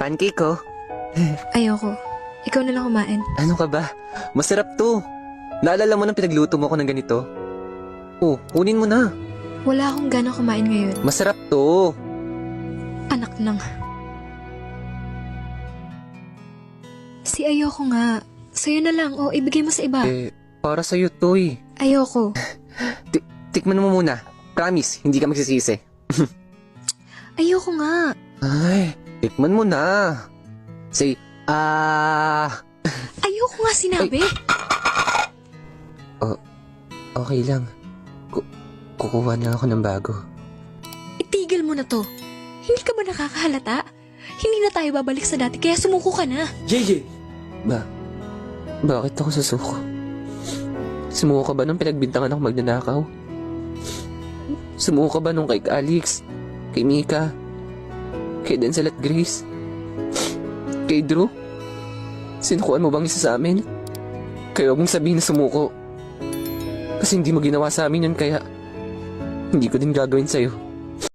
Pancake ko. Ayoko. Ikaw na lang kumain. Ano ka ba? Masarap to. Naalala mo nang pinagluto mo ako ng ganito? Oh, kunin mo na. Wala akong gana kumain ngayon. Masarap to. Anak lang. Si ayoko nga. Sa'yo na lang o ibigay mo sa iba. Para sa'yo to eh. Ayoko. Tikman mo muna. Promise, hindi ka magsisisi. Ayoko nga. Ay, tikman mo na. Say, Ayoko nga sinabi. Okay lang. Kukuha na ako ng bago. Itigil mo na to. Hindi ka ba nakakahalata? Hindi na tayo babalik sa dati kaya sumuko ka na. Yeye! Bakit ako susuko? Sumuko ka ba nung pinagbintangan ako magnanakaw? Sumuko ka ba nung kay Alex? Kay Mika? Kay Denzel at Grace? Kay Drew? Sinukuan mo bang isa sa amin? Kaya huwag mong sabihin na sumuko. Kasi hindi mo ginawa sa amin yun kaya hindi ko din gagawin sa'yo.